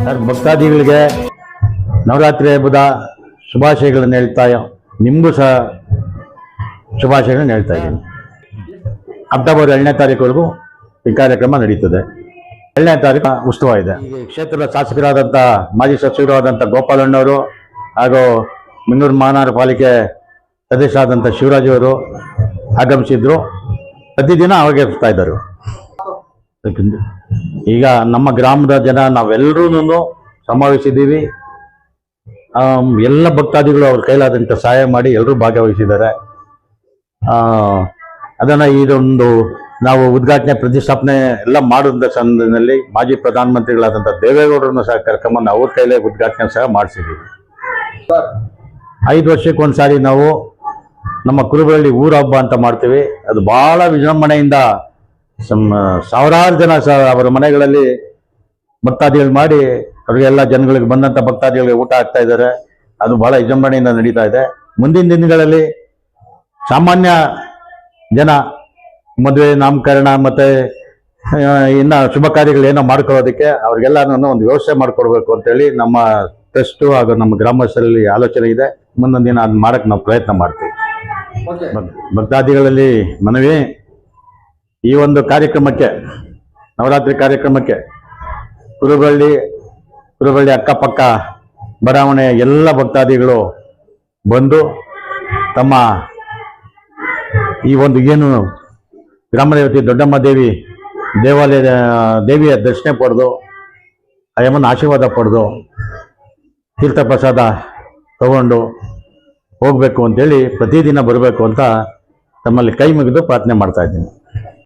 ಭಕ್ತಾದಿಗಳಿಗೆ ನವರಾತ್ರಿ ಹಬ್ಬದ ಶುಭಾಶಯಗಳನ್ನು ಹೇಳ್ತಾ ನಿಮಗೂ ಸಹ ಶುಭಾಶಯಗಳನ್ನು ಹೇಳ್ತಾ ಇದ್ದೀನಿ. ಅಕ್ಟೋಬರ್ 2ನೇ ತಾರೀಕುವರೆಗೂ ಈ ಕಾರ್ಯಕ್ರಮ ನಡೀತದೆ. 2ನೇ ತಾರೀಕು ಉತ್ಸವ ಇದೆ. ಈ ಕ್ಷೇತ್ರದ ಶಾಸಕರಾದಂಥ ಮಾಜಿ ಸಚಿವರಾದಂಥ ಗೋಪಾಲಣ್ಣವರು ಹಾಗೂ ಮಿನ್ನೂರು ಮಹಾನಗರ ಪಾಲಿಕೆ ಸದಸ್ಯರಾದಂಥ ಶಿವರಾಜ್ ಅವರು ಆಗಮಿಸಿದ್ರು. ಪ್ರತಿದಿನ ಅವಾಗೆ ಇರ್ತಾ ಇದ್ದರು. ಈಗ ನಮ್ಮ ಗ್ರಾಮದ ಜನ ನಾವೆಲ್ಲರೂ ಸಮಾವೇಶಿದ್ದೀವಿ. ಎಲ್ಲ ಭಕ್ತಾದಿಗಳು ಅವ್ರ ಕೈಲಾದಂಥ ಸಹಾಯ ಮಾಡಿ ಎಲ್ಲರೂ ಭಾಗವಹಿಸಿದ್ದಾರೆ. ಅದನ್ನು ಇದೊಂದು ನಾವು ಉದ್ಘಾಟನೆ ಪ್ರತಿಷ್ಠಾಪನೆ ಎಲ್ಲ ಮಾಡುವಂಥ ಸಂದರ್ಭದಲ್ಲಿ ಮಾಜಿ ಪ್ರಧಾನಮಂತ್ರಿಗಳಾದಂಥ ದೇವೇಗೌಡರನ್ನು ಸಹ ಕರ್ಕೊಂಬಂದು ಅವ್ರ ಕೈಲೇ ಉದ್ಘಾಟನೆ ಸಹ ಮಾಡಿಸಿದ್ದೀವಿ. 5 ವರ್ಷಕ್ಕೊಂದ್ಸಾರಿ ನಾವು ನಮ್ಮ ಕುರುಬಳ್ಳಿ ಊರ ಹಬ್ಬ ಅಂತ ಮಾಡ್ತೀವಿ. ಅದು ಬಹಳ ವಿಜೃಂಭಣೆಯಿಂದ ಸಾವಿರಾರು ಜನ ಸಹ ಅವರ ಮನೆಗಳಲ್ಲಿ ಭಕ್ತಾದಿಗಳು ಮಾಡಿ ಅವರಿಗೆಲ್ಲ ಜನಗಳಿಗೆ ಬಂದಂಥ ಭಕ್ತಾದಿಗಳಿಗೆ ಊಟ ಆಗ್ತಾ ಇದ್ದಾರೆ. ಅದು ಬಹಳ ವಿಜೃಂಭಣೆಯಿಂದ ನಡೀತಾ ಇದೆ. ಮುಂದಿನ ದಿನಗಳಲ್ಲಿ ಸಾಮಾನ್ಯ ಜನ ಮದುವೆ, ನಾಮಕರಣ ಮತ್ತು ಇನ್ನು ಶುಭ ಕಾರ್ಯಗಳೇನೋ ಮಾಡ್ಕೊಳ್ಳೋದಕ್ಕೆ ಅವ್ರಿಗೆಲ್ಲನೂ ಒಂದು ವ್ಯವಸ್ಥೆ ಮಾಡಿಕೊಡ್ಬೇಕು ಅಂತೇಳಿ ನಮ್ಮ ಟ್ರಸ್ಟು ಹಾಗೂ ನಮ್ಮ ಗ್ರಾಮಸ್ಥರಲ್ಲಿ ಆಲೋಚನೆ ಇದೆ. ಮುಂದೊಂದು ದಿನ ಅದನ್ನ ಮಾಡೋಕ್ಕೆ ನಾವು ಪ್ರಯತ್ನ ಮಾಡ್ತೀವಿ. ಭಕ್ತಾದಿಗಳಲ್ಲಿ ಮನವಿ, ಈ ಒಂದು ಕಾರ್ಯಕ್ರಮಕ್ಕೆ, ನವರಾತ್ರಿ ಕಾರ್ಯಕ್ರಮಕ್ಕೆ ಕುರುಬಳ್ಳಿ ಅಕ್ಕಪಕ್ಕ ಬಡಾವಣೆಯ ಎಲ್ಲ ಭಕ್ತಾದಿಗಳು ಬಂದು ತಮ್ಮ ಈ ಒಂದು ಏನು ಗ್ರಾಮದೇವತೆ ದೊಡ್ಡಮ್ಮ ದೇವಿಯ ದರ್ಶನ ಪಡೆದು ಅಯ್ಯಮ್ಮನ ಆಶೀರ್ವಾದ ಪಡೆದು ತೀರ್ಥ ಪ್ರಸಾದ ತಗೊಂಡು ಹೋಗಬೇಕು ಅಂತೇಳಿ ಪ್ರತಿದಿನ ಬರಬೇಕು ಅಂತ ತಮ್ಮಲ್ಲಿ ಕೈ ಮುಗಿದು ಪ್ರಾರ್ಥನೆ ಮಾಡ್ತಾ ಇದ್ದೀನಿ.